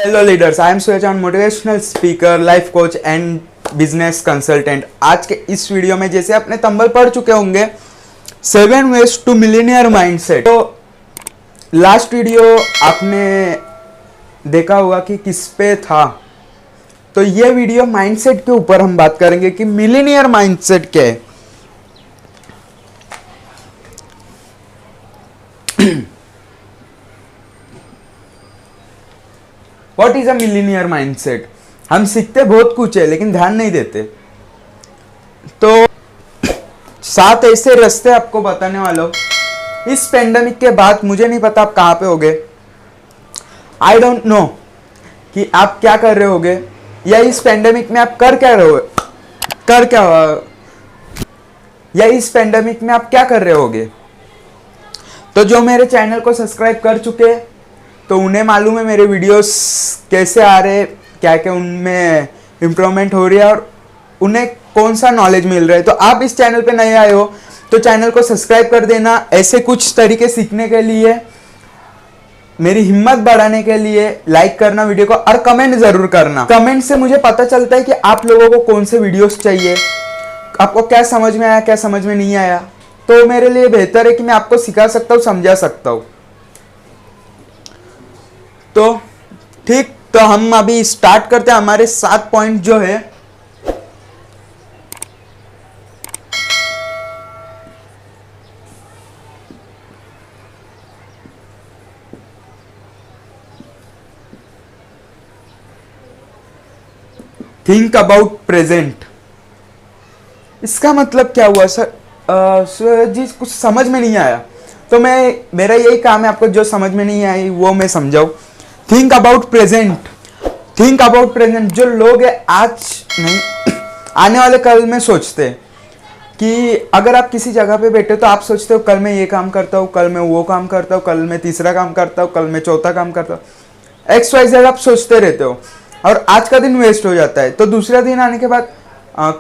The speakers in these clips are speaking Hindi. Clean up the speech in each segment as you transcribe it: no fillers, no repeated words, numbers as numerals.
हेलो लीडर्स, आई एम सुएचान, motivational speaker, life coach and business consultant. आज के इस वीडियो में जैसे अपने तंबल पढ़ चुके होंगे 7 वेज टू मिलियनियर माइंडसेट। तो लास्ट वीडियो आपने देखा होगा कि किस पे था। तो ये वीडियो माइंडसेट के ऊपर हम बात करेंगे कि मिलियनियर माइंडसेट क्या है। What is a millionaire mindset? हम सीखते बहुत कुछ है लेकिन ध्यान नहीं देते। तो 7 ऐसे रास्ते आपको बताने वाला हूं। इस पेंडेमिक के बाद मुझे नहीं पता आप कहां पे होगे, आई डोंट नो कि आप क्या कर रहे होगे या इस पेंडेमिक में आप कर क्या रहे हो, या इस पेंडेमिक में आप क्या कर रहे होगे। तो जो मेरे चैनल को सब्सक्राइब कर चुके हैं तो उन्हें मालूम है मेरे वीडियोस कैसे आ रहे, क्या क्या उनमें इम्प्रूवमेंट हो रही है और उन्हें कौन सा नॉलेज मिल रहा है। तो आप इस चैनल पे नए आए हो तो चैनल को सब्सक्राइब कर देना। ऐसे कुछ तरीके सीखने के लिए, मेरी हिम्मत बढ़ाने के लिए लाइक करना वीडियो को और कमेंट जरूर करना। कमेंट से मुझे पता चलता है कि आप लोगों को कौन से वीडियोस चाहिए, आपको क्या समझ में आया, क्या समझ में नहीं आया। तो मेरे लिए बेहतर है कि मैं आपको सिखा सकता हूँ, समझा सकता हूँ। तो ठीक, तो हम अभी स्टार्ट करते हैं। हमारे 7 पॉइंट जो है थिंक अबाउट प्रेजेंट। इसका मतलब क्या हुआ सर? जी कुछ समझ में नहीं आया। तो मेरा यही काम है आपको जो समझ में नहीं आई वो मैं समझाऊं। Think about present. Think about present. जो लोग है आज नहीं आने वाले कल में सोचते हैं कि अगर आप किसी जगह पे बैठे तो आप सोचते हो कल मैं ये काम करता हूँ, कल मैं वो काम करता हूँ, कल मैं तीसरा काम करता हूँ, कल मैं चौथा काम करता हूँ। XYZ आप सोचते रहते हो और आज का दिन वेस्ट हो जाता है। तो दूसरा दिन आने के बाद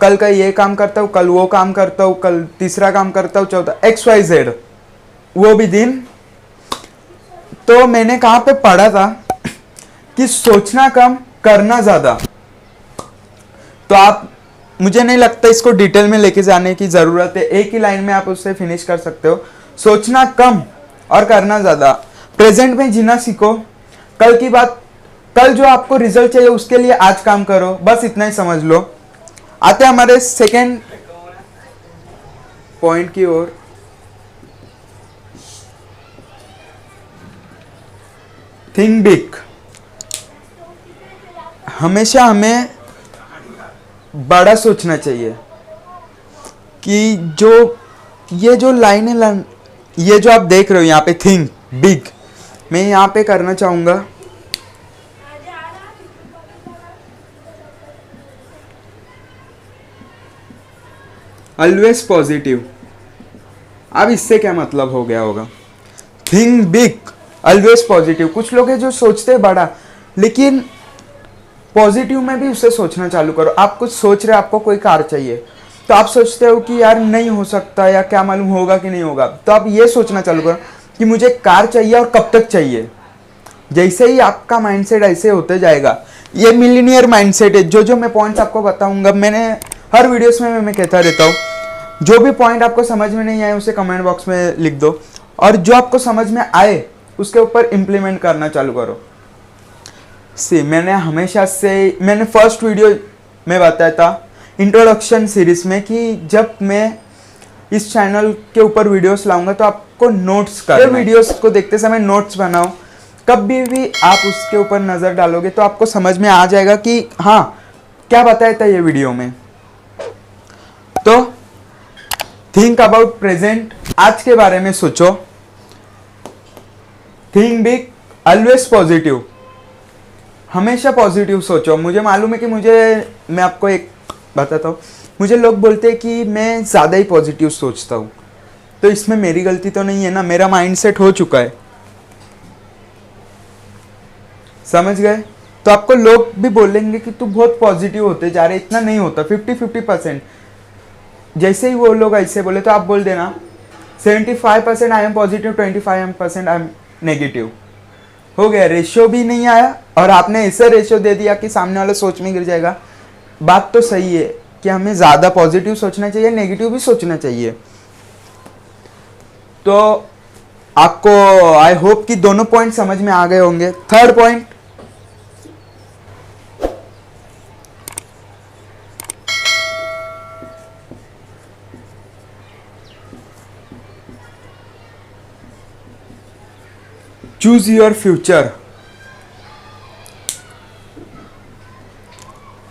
कल का ये काम करता हूँ, कल वो काम करता हूँ, कल तीसरा काम करता हूँ, चौथा XYZ वो भी दिन। तो मैंने कहाँ पे पढ़ा था कि सोचना कम करना ज्यादा। तो आप, मुझे नहीं लगता इसको डिटेल में लेके जाने की जरूरत है, एक ही लाइन में आप उससे फिनिश कर सकते हो। सोचना कम और करना ज्यादा। प्रेजेंट में जीना सीखो। कल की बात, कल जो आपको रिजल्ट चाहिए उसके लिए आज काम करो, बस इतना ही समझ लो। आते हैं हमारे सेकेंड पॉइंट की ओर। Think big. हमेशा हमें बड़ा सोचना चाहिए कि ये जो लाइनें, ये जो आप देख रहे हो यहाँ पे थिंक बिग, मैं यहाँ पे करना चाहूंगा ऑलवेज पॉजिटिव। अब इससे क्या मतलब हो गया होगा? Think big, always positive. कुछ लोग हैं जो सोचते हैं बड़ा, लेकिन पॉजिटिव में भी उसे सोचना चालू करो। आप कुछ सोच रहे हो, आपको कोई कार चाहिए तो आप सोचते हो कि यार नहीं हो सकता या क्या मालूम होगा कि नहीं होगा। तो आप ये सोचना चालू करो कि मुझे कार चाहिए और कब तक चाहिए। जैसे ही आपका माइंडसेट ऐसे होते जाएगा, ये मिलियनियर माइंडसेट है। जो मैं पॉइंट्स आपको बताऊंगा, मैंने हर वीडियोस में मैं कहता रहता हूँ, जो भी पॉइंट आपको समझ में नहीं आए उसे कमेंट बॉक्स में लिख दो और जो आपको समझ में आए उसके ऊपर इम्प्लीमेंट करना चालू करो। मैंने फर्स्ट वीडियो में बताया था इंट्रोडक्शन सीरीज में कि जब मैं इस चैनल के ऊपर वीडियोस लाऊंगा तो आपको नोट्स करना है। वीडियोस को देखते समय नोट्स बनाओ। कभी भी आप उसके ऊपर नज़र डालोगे तो आपको समझ में आ जाएगा कि हाँ क्या बताया था ये वीडियो में। तो थिंक अबाउट प्रेजेंट, आज के बारे में सोचो। Think big, always positive. हमेशा पॉजिटिव सोचो। मुझे मालूम है कि मैं आपको एक बताता हूँ, मुझे लोग बोलते हैं कि मैं ज़्यादा ही पॉजिटिव सोचता हूँ। तो इसमें मेरी गलती तो नहीं है ना, मेरा माइंडसेट हो चुका है। समझ गए? तो आपको लोग भी बोलेंगे कि तू बहुत पॉजिटिव होते जा रहे, इतना नहीं होता, 50-50%। जैसे ही वो लोग ऐसे बोले तो आप बोल देना 75% I am positive, 25% I am negative. हो गया, रेशियो भी नहीं आया और आपने ऐसे रेशियो दे दिया कि सामने वाला सोच में गिर जाएगा। बात तो सही है कि हमें ज़्यादा पॉजिटिव सोचना चाहिए, नेगेटिव भी सोचना चाहिए। तो आपको आई होप कि दोनों पॉइंट समझ में आ गए होंगे। Third point, choose your future.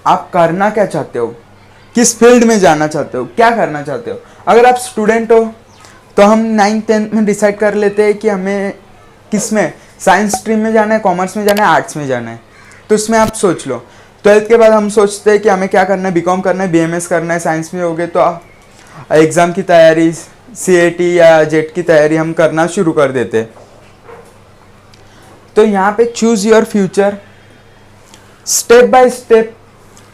आप करना क्या चाहते हो, किस फील्ड में जाना चाहते हो, क्या करना चाहते हो। अगर आप स्टूडेंट हो तो हम 9th-10th में डिसाइड कर लेते हैं कि हमें किस में, साइंस स्ट्रीम में जाना है, कॉमर्स में जाना है, आर्ट्स में जाना है, तो इसमें आप सोच लो। 12th के बाद हम सोचते हैं कि हमें क्या करना है, बीकॉम करना है, बीएमएस करना है। साइंस में हो गए तो एग्ज़ाम की तैयारी, सीएटी या जेट की तैयारी हम करना शुरू कर देते। तो यहाँ पे choose your future, step by step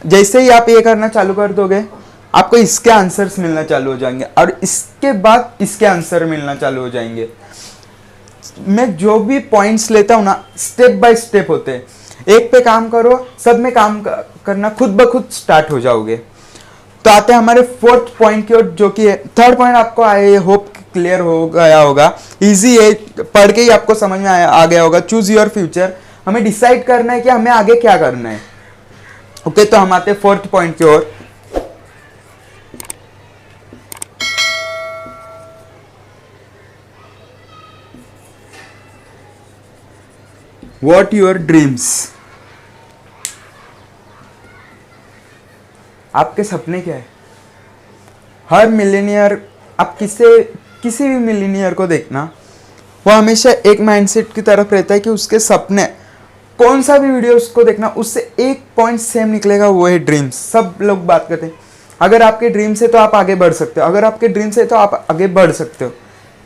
जैसे ही आप ये करना चालू कर दोगे, आपको इसके आंसर्स मिलना चालू हो जाएंगे और इसके बाद इसके आंसर मिलना चालू हो जाएंगे। मैं जो भी पॉइंट्स लेता हूँ ना, स्टेप बाय स्टेप होते हैं। एक पे काम करो, सब में काम करना खुद ब खुद स्टार्ट हो जाओगे। तो आते हैं हमारे फोर्थ पॉइंट की ओर, जो कि है थर्ड पॉइंट। आपको आई होप क्लियर हो गया होगा, इजी है, पढ़ के ही आपको समझ में आ गया होगा। चूज योर फ्यूचर, हमें डिसाइड करना है कि हमें आगे क्या करना है। ओके, तो हम आते हैं फोर्थ पॉइंट की ओर। व्हाट योर ड्रीम्स, आपके सपने क्या है। हर मिलीनियर, आप किसी भी मिलीनियर को देखना, वो हमेशा एक माइंडसेट की तरफ रहता है कि उसके सपने, कौन सा भी वीडियो उसको देखना, उससे एक पॉइंट सेम निकलेगा, वो है ड्रीम्स। सब लोग बात करते हैं, अगर आपके ड्रीम्स है तो आप आगे बढ़ सकते हो, अगर आपके ड्रीम्स है तो आप आगे बढ़ सकते हो।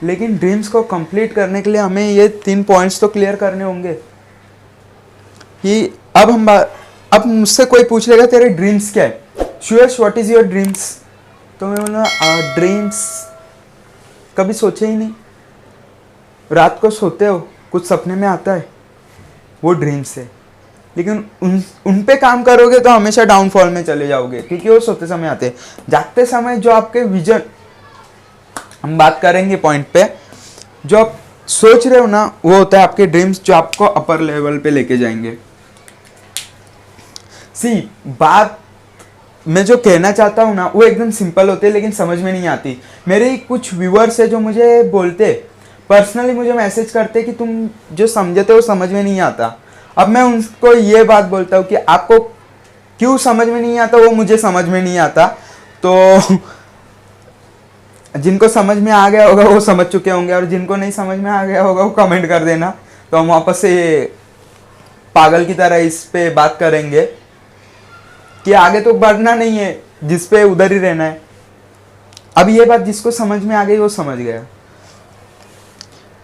लेकिन ड्रीम्स को कंप्लीट करने के लिए हमें ये 3 पॉइंट्स तो क्लियर करने होंगे कि अब मुझसे कोई पूछ लेगा तेरे ड्रीम्स क्या है, श्योर्स व्हाट इज योर ड्रीम्स, तो मैं बोलूँगा ड्रीम्स कभी सोचे ही नहीं, रात को सोते हो कुछ सपने में आता है, वो ड्रीम्स है। लेकिन उन पे काम करोगे तो हमेशा डाउनफॉल में चले जाओगे, क्योंकि वो सोते समय आते हैं। जागते समय जो आपके विजन, हम बात करेंगे पॉइंट पे, जो आप सोच रहे हो ना, वो होता है आपके ड्रीम्स, जो आपको अपर लेवल पे लेके जाएंगे। बात मैं जो कहना चाहता हूँ ना, वो एकदम सिंपल होते है, लेकिन समझ में नहीं आती। मेरे कुछ व्यूअर्स है जो मुझे बोलते, पर्सनली मुझे मैसेज करते कि तुम जो समझते हो समझ में नहीं आता। अब मैं उनको ये बात बोलता हूँ कि आपको क्यों समझ में नहीं आता, वो मुझे समझ में नहीं आता। तो जिनको समझ में आ गया होगा वो समझ चुके होंगे, और जिनको नहीं समझ में आ गया होगा वो कमेंट कर देना, तो हम वापस से पागल की तरह इस पे बात करेंगे कि आगे तो बढ़ना नहीं है, जिस पे उधर ही रहना है। अब ये बात जिसको समझ में आ गई वो समझ गया।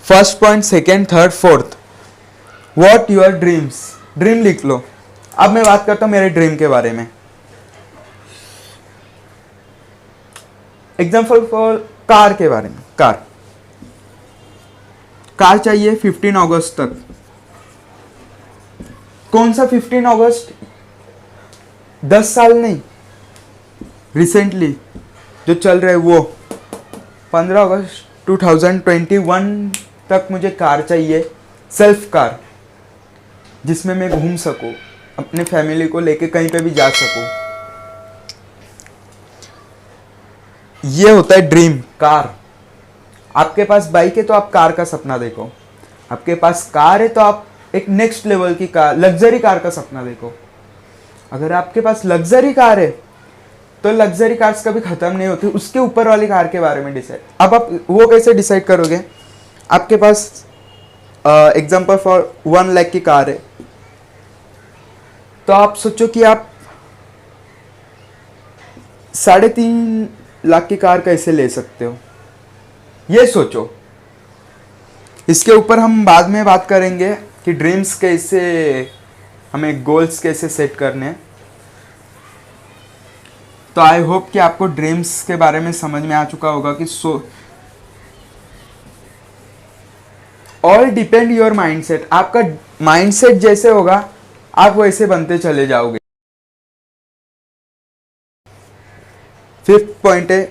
First point, second, third, fourth, what your dreams, dream लिख लो। अब मैं बात करता हूं मेरे ड्रीम के बारे में। एग्जाम्पल फॉर कार के बारे में, कार चाहिए 15 अगस्त तक। कौन सा 15 अगस्त, 10 साल नहीं, रिसेंटली जो चल रहा है वो 15 अगस्त 2021 तक मुझे कार चाहिए, सेल्फ कार, जिसमें मैं घूम सकूं, अपने फैमिली को लेके कहीं पे भी जा सकूं। ये होता है ड्रीम, कार। आपके पास बाइक है तो आप कार का सपना देखो, आपके पास कार है तो आप एक नेक्स्ट लेवल की कार, लग्जरी कार का सपना देखो। अगर आपके पास लग्जरी कार है तो लग्जरी कार्स कभी खत्म नहीं होती, उसके ऊपर वाली कार के बारे में डिसाइड। अब आप वो कैसे डिसाइड करोगे, आपके पास एग्जांपल फॉर 1 लाख की कार है, तो आप सोचो कि आप 3.5 लाख की कार कैसे ले सकते हो, ये सोचो। इसके ऊपर हम बाद में बात करेंगे कि ड्रीम्स कैसे, हमें गोल्स कैसे सेट करने हैं। तो आई होप कि आपको ड्रीम्स के बारे में समझ में आ चुका होगा कि ऑल डिपेंड योर माइंडसेट। आपका माइंडसेट जैसे होगा आप वैसे बनते चले जाओगे। फिफ्थ पॉइंट है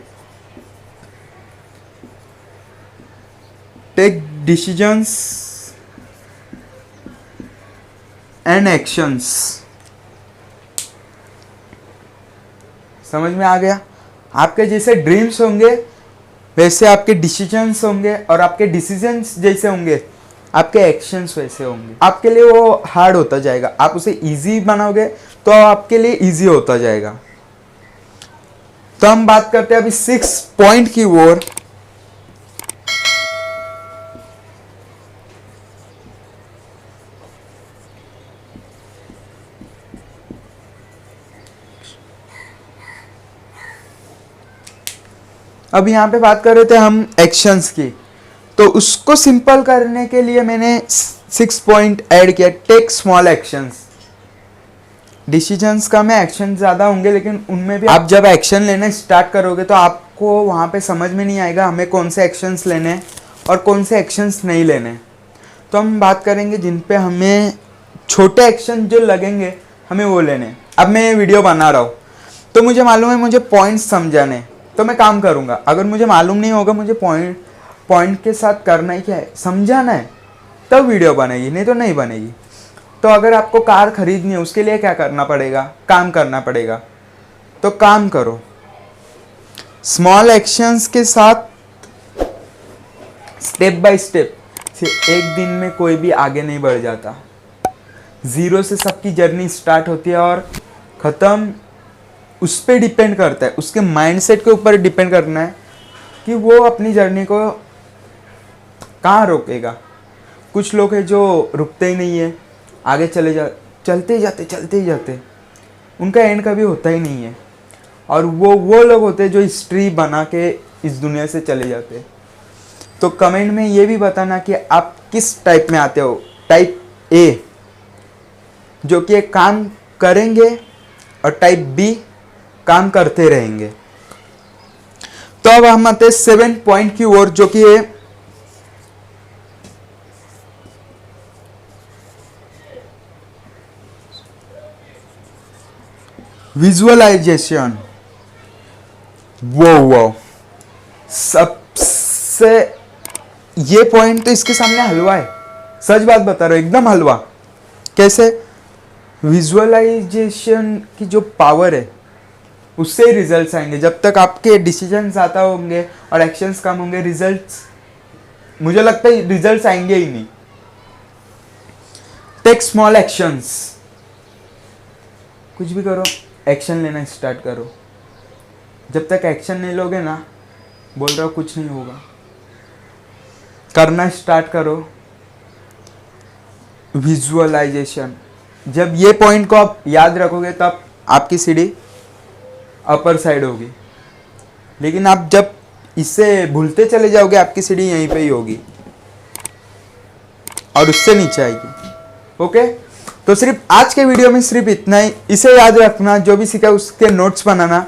टेक डिसीजंस एंड एक्शंस। समझ में आ गया? आपके जैसे ड्रीम्स होंगे वैसे आपके डिसीजंस होंगे, और आपके डिसीजंस जैसे होंगे आपके एक्शंस वैसे होंगे। आपके लिए वो हार्ड होता जाएगा, आप उसे इजी बनाओगे तो आपके लिए इजी होता जाएगा। तो हम बात करते हैं अभी 6 पॉइंट की ओर। अब यहाँ पे बात कर रहे थे हम एक्शंस की, तो उसको सिंपल करने के लिए मैंने 6 पॉइंट ऐड किया। Take small actions. डिसीजंस कम है, एक्शन ज़्यादा होंगे, लेकिन उनमें भी आप जब एक्शन लेना स्टार्ट करोगे तो आपको वहाँ पे समझ में नहीं आएगा हमें कौन से एक्शंस लेने हैं और कौन से एक्शंस नहीं लेने। तो हम बात करेंगे जिन पे हमें छोटे एक्शन जो लगेंगे हमें वो लेने। अब मैं वीडियो बना रहा हूँ तो मुझे मालूम है मुझे पॉइंट्स समझाने, तो मैं काम करूँगा। अगर मुझे मालूम नहीं होगा मुझे पॉइंट के साथ करना ही क्या है, समझाना है, तब वीडियो बनेगी, नहीं तो नहीं बनेगी। तो अगर आपको कार खरीदनी है उसके लिए क्या करना पड़ेगा, काम करना पड़ेगा। तो काम करो स्मॉल एक्शंस के साथ, स्टेप बाय स्टेप। एक दिन में कोई भी आगे नहीं बढ़ जाता। जीरो से सबकी जर्नी स्टार्ट होती है और ख़त्म उस पर डिपेंड करता है, उसके माइंडसेट के ऊपर डिपेंड करना है कि वो अपनी जर्नी को कहाँ रोकेगा। कुछ लोग हैं जो रुकते ही नहीं है, आगे चलते ही जाते, उनका एंड कभी होता ही नहीं है। और वो लोग होते हैं जो हिस्ट्री बना के इस दुनिया से चले जाते हैं। तो कमेंट में ये भी बताना कि आप किस टाइप में आते हो। टाइप ए जो कि एक काम करेंगे, और टाइप बी काम करते रहेंगे। तो अब हम आते हैं 7 पॉइंट की ओर, जो कि है विजुअलाइजेशन। वो सबसे ये पॉइंट तो इसके सामने हलवा है, सच बात बता रहा हूं, एकदम हलवा। कैसे? विजुअलाइजेशन की जो पावर है उससे ही रिजल्ट्स आएंगे। जब तक आपके डिसीजन ज़्यादा होंगे और एक्शंस कम होंगे, रिजल्ट्स, मुझे लगता है रिजल्ट्स आएंगे ही नहीं। Take small actions. कुछ भी करो, एक्शन लेना स्टार्ट करो। जब तक एक्शन नहीं लोगे ना, बोल रहा हूँ, कुछ नहीं होगा। करना स्टार्ट करो। विजुअलाइजेशन, जब ये पॉइंट को आप याद रखोगे तब आपकी सीढ़ी अपर साइड होगी। लेकिन आप जब इससे भूलते चले जाओगे आपकी सीढ़ी यहीं पे ही होगी और उससे नीचे आएगी। ओके, तो सिर्फ आज के वीडियो में सिर्फ इतना ही। इसे याद रखना, जो भी सीखा उसके नोट्स बनाना,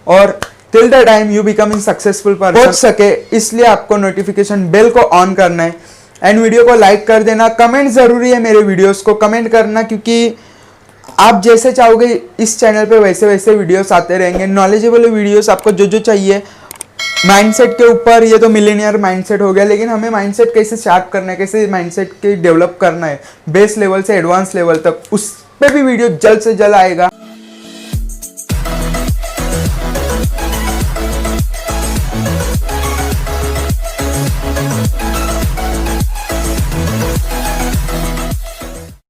और till the time you become in successful person हो सके इसलिए आपको नोटिफिकेशन बेल को ऑन करना है। एंड वीडियो को लाइक कर देना। कमेंट जरूरी है, मेरे वीडियोस को कमेंट करना, क्योंकि आप जैसे चाहोगे इस चैनल पे वैसे वैसे वीडियोस आते रहेंगे। नॉलेजेबल वीडियोस आपको जो जो चाहिए माइंडसेट के ऊपर। ये तो मिलेनियर माइंडसेट हो गया, लेकिन हमें माइंडसेट कैसे शार्प करना है, कैसे माइंडसेट के डेवलप करना है बेस लेवल से एडवांस लेवल तक, उस पे भी वीडियो जल्द से जल्द आएगा।